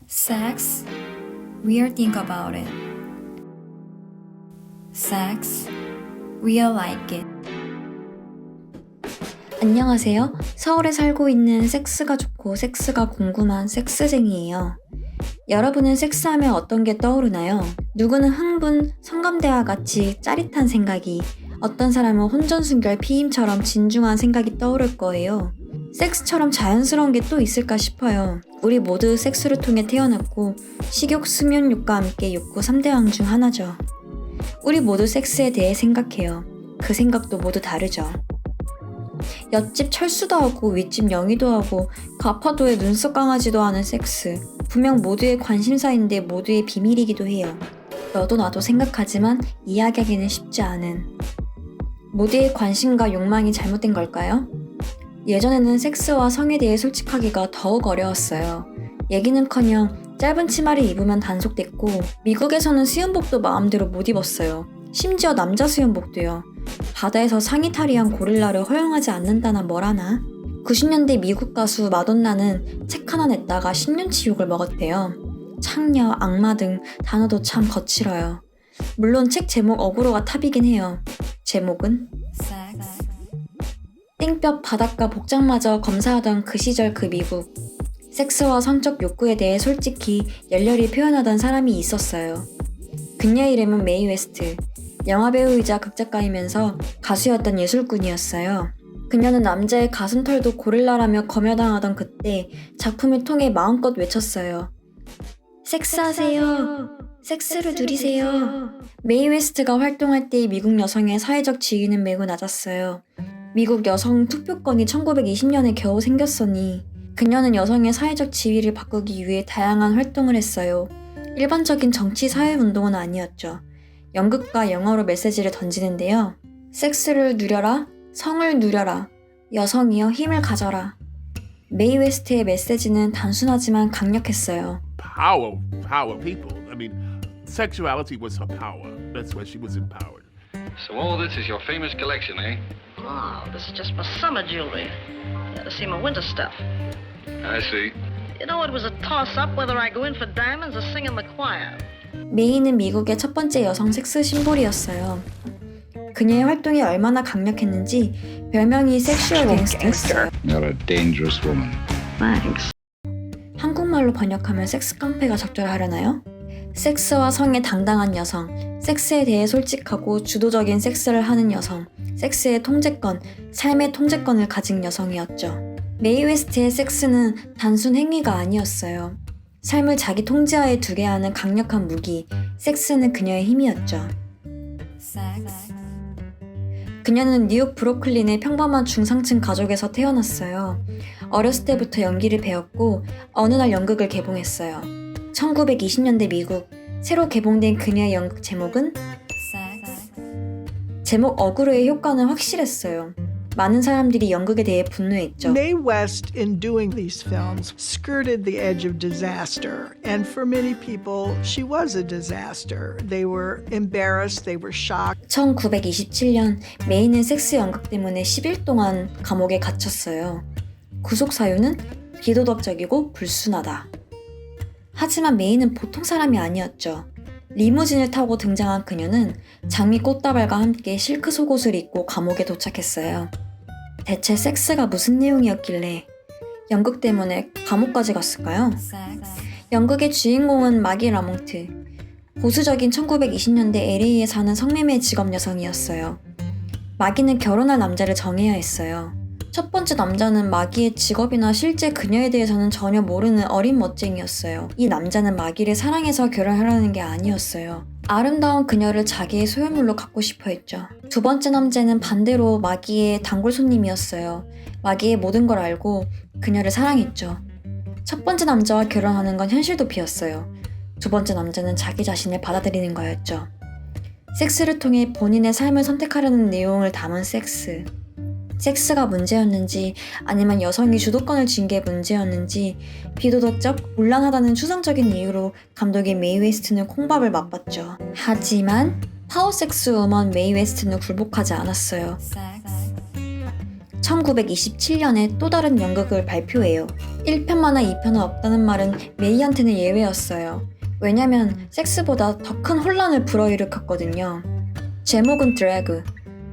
Sex, we'll think about it. Sex, we'll like it. 안녕하세요. 서울에 살고 있는 섹스가 좋고 섹스가 궁금한 섹스쟁이에요. 여러분은 섹스하면 어떤 게 떠오르나요? 누구는 흥분, 성감대와 같이 짜릿한 생각이, 어떤 사람은 혼전순결 피임처럼 진중한 생각이 떠오를 거예요. 섹스처럼 자연스러운 게 또 있을까 싶어요. 우리 모두 섹스를 통해 태어났고 식욕, 수면욕과 함께 욕구 3대왕 중 하나죠. 우리 모두 섹스에 대해 생각해요. 그 생각도 모두 다르죠. 옆집 철수도 하고 윗집 영희도 하고 가파도에 눈썹 강아지도 하는 섹스. 분명 모두의 관심사인데 모두의 비밀이기도 해요. 너도 나도 생각하지만 이야기하기는 쉽지 않은. 모두의 관심과 욕망이 잘못된 걸까요? 예전에는 섹스와 성에 대해 솔직하기가 더욱 어려웠어요. 얘기는커녕 짧은 치마를 입으면 단속됐고 미국에서는 수영복도 마음대로 못 입었어요. 심지어 남자 수영복도요. 바다에서 상의 탈의한 고릴라를 허용하지 않는다나 뭐라나. 90년대 미국 가수 마돈나는 책 하나 냈다가 10년치 욕을 먹었대요. 창녀, 악마 등 단어도 참 거칠어요. 물론 책 제목 어그로가 탑이긴 해요. 제목은 땡볕 바닷가 복장마저 검사하던 그 시절 그 미국. 섹스와 성적 욕구에 대해 솔직히 열렬히 표현하던 사람이 있었어요. 그녀의 이름은 메이 웨스트. 영화배우이자 극작가이면서 가수였던 예술꾼이었어요. 그녀는 남자의 가슴털도 고릴라라며 검열당하던 그때 작품을 통해 마음껏 외쳤어요. 섹스하세요. 섹스를 누리세요. 메이 웨스트가 활동할 때 미국 여성의 사회적 지위는 매우 낮았어요. 미국 여성 투표권이 1920년에 겨우 생겼으니 그녀는 여성의 사회적 지위를 바꾸기 위해 다양한 활동을 했어요. 일반적인 정치 사회운동은 아니었죠. 연극과 영어로 메시지를 던지는데요. 섹스를 누려라, 성을 누려라, 여성이여 힘을 가져라. 메이 웨스트의 메시지는 단순하지만 강력했어요. Power people. I mean, sexuality was her power. That's why she was empowered. So all this is your famous collection, eh? Oh, this is just my summer jewelry. You ought to see my winter stuff. I see. You know, it was a toss-up whether I go in for diamonds or sing in the choir. 메이는 미국의 첫 번째 여성 섹스 심볼이었어요. 그녀의 활동이 얼마나 강력했는지 별명이 섹슈얼 갱스터였어요. You're a dangerous woman. Thanks. 한국말로 번역하면 섹스 깡패가 적절하려나요? 섹스와 성에 당당한 여성, 섹스에 대해 솔직하고 주도적인 섹스를 하는 여성, 섹스의 통제권, 삶의 통제권을 가진 여성이었죠. 메이 웨스트의 섹스는 단순 행위가 아니었어요. 삶을 자기 통제하에 두게 하는 강력한 무기, 섹스는 그녀의 힘이었죠. 그녀는 뉴욕 브루클린의 평범한 중상층 가족에서 태어났어요. 어렸을 때부터 연기를 배웠고 어느 날 연극을 개봉했어요. 1920년대 미국, 새로 개봉된 그녀의 연극 제목은 제목 어그로의 효과는 확실했어요. 많은 사람들이 연극에 대해 분노했죠. Mae West, in doing these films, skirted the edge of disaster. And for many people, she was a disaster. They were embarrassed, they were shocked. 1927년 메이는 섹스 연극 때문에 10일 동안 감옥에 갇혔어요. 구속 사유는 비도덕적이고 불순하다. 하지만 메이는 보통 사람이 아니었죠. 리무진을 타고 등장한 그녀는 장미 꽃다발과 함께 실크 속옷을 입고 감옥에 도착했어요. 대체 섹스가 무슨 내용이었길래 연극 때문에 감옥까지 갔을까요? 연극의 주인공은 마기 라몽트. 보수적인 1920년대 LA에 사는 성매매 직업 여성이었어요. 마기는 결혼할 남자를 정해야 했어요. 첫 번째 남자는 마기의 직업이나 실제 그녀에 대해서는 전혀 모르는 어린 멋쟁이였어요. 이 남자는 마기를 사랑해서 결혼하려는 게 아니었어요. 아름다운 그녀를 자기의 소유물로 갖고 싶어 했죠. 두 번째 남자는 반대로 마기의 단골 손님이었어요. 마기의 모든 걸 알고 그녀를 사랑했죠. 첫 번째 남자와 결혼하는 건 현실도 비었어요. 두 번째 남자는 자기 자신을 받아들이는 거였죠. 섹스를 통해 본인의 삶을 선택하려는 내용을 담은 섹스. 섹스가 문제였는지 아니면 여성이 주도권을 쥔 게 문제였는지 비도덕적, 문란하다는 추상적인 이유로 감독인 메이 웨스트는 콩밥을 맛봤죠. 하지만 파워섹스 우먼 메이 웨스트는 굴복하지 않았어요. 1927년에 또 다른 연극을 발표해요. 1편마나 2편은 없다는 말은 메이한테는 예외였어요. 왜냐면 섹스보다 더 큰 혼란을 불어일으켰거든요. 제목은 드래그.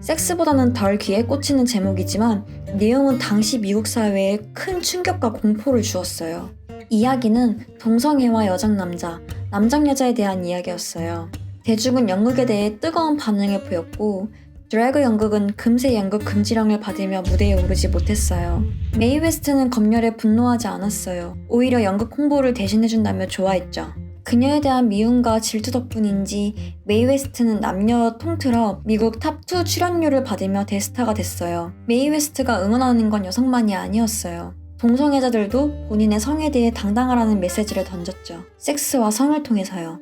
섹스보다는 덜 귀에 꽂히는 제목이지만 내용은 당시 미국 사회에 큰 충격과 공포를 주었어요. 이야기는 동성애와 여장남자, 남장여자에 대한 이야기였어요. 대중은 연극에 대해 뜨거운 반응을 보였고 드래그 연극은 금세 연극 금지령을 받으며 무대에 오르지 못했어요. 메이 웨스트는 검열에 분노하지 않았어요. 오히려 연극 홍보를 대신해준다며 좋아했죠. 그녀에 대한 미움과 질투 덕분인지 메이 웨스트는 남녀 통틀어 미국 탑2 출연료를 받으며 대스타가 됐어요. 메이 웨스트가 응원하는 건 여성만이 아니었어요. 동성애자들도 본인의 성에 대해 당당하라는 메시지를 던졌죠. 섹스와 성을 통해서요.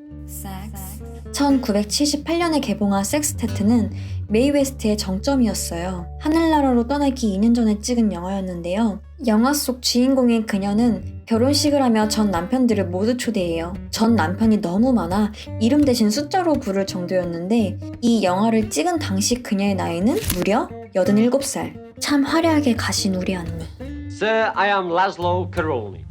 1978년에 개봉한 섹스테트는 메이 웨스트의 정점이었어요. 하늘나라로 떠나기 2년 전에 찍은 영화였는데요. 영화 속 주인공인 그녀는 결혼식을 하며 전 남편들을 모두 초대해요. 전 남편이 너무 많아 이름 대신 숫자로 부를 정도였는데 이 영화를 찍은 당시 그녀의 나이는 무려 87살. 참 화려하게 가신 우리 언니. Sir, I am Laszlo Caroni.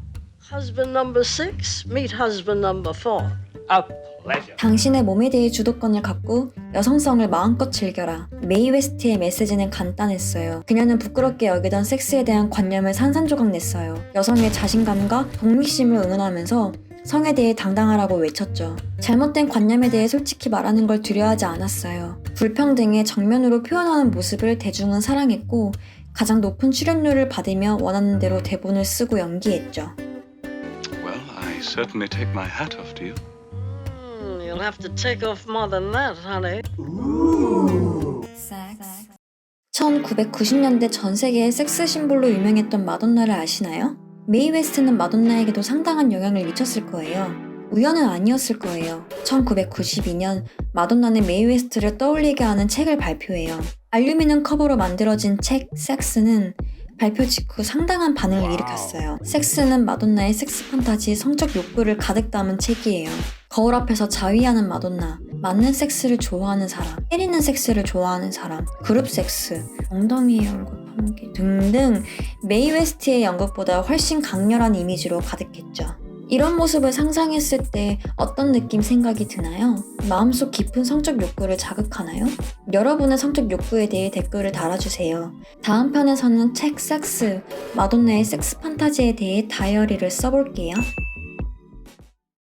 Husband number 6, meet husband number 4. A pleasure. 당신의 몸에 대해 주도권을 갖고 여성성을 마음껏 즐겨라. 메이 웨스트의 메시지는 간단했어요. 그녀는 부끄럽게 여기던 섹스에 대한 관념을 산산조각 냈어요. 여성의 자신감과 독립심을 응원하면서 성에 대해 당당하라고 외쳤죠. 잘못된 관념에 대해 솔직히 말하는 걸 두려워하지 않았어요. 불평등의 정면으로 표현하는 모습을 대중은 사랑했고 가장 높은 출연료를 받으며 원하는 대로 대본을 쓰고 연기했죠. Well, I certainly take my hat off to you. You'll have to take off more than that, honey. 1990년대 전 세계의 섹스 심볼로 유명했던 마돈나를 아시나요? 메이 웨스트는 마돈나에게도 상당한 영향을 미쳤을 거예요. 우연은 아니었을 거예요. 1992년 마돈나는 메이 웨스트를 떠올리게 하는 책을 발표해요. 알루미늄 커버로 만들어진 책 섹스는 발표 직후 상당한 반응을 일으켰어요. 섹스는 마돈나의 섹스 판타지, 성적 욕구를 가득 담은 책이에요. 거울 앞에서 자위하는 마돈나, 맞는 섹스를 좋아하는 사람, 때리는 섹스를 좋아하는 사람, 그룹 섹스, 엉덩이에 얼굴 펌기 등등 메이 웨스트의 연극보다 훨씬 강렬한 이미지로 가득했죠. 이런 모습을 상상했을 때 어떤 느낌 생각이 드나요? 마음속 깊은 성적 욕구를 자극하나요? 여러분의 성적 욕구에 대해 댓글을 달아주세요. 다음 편에서는 책 섹스, 마돈나의 섹스 판타지에 대해 다이어리를 써볼게요.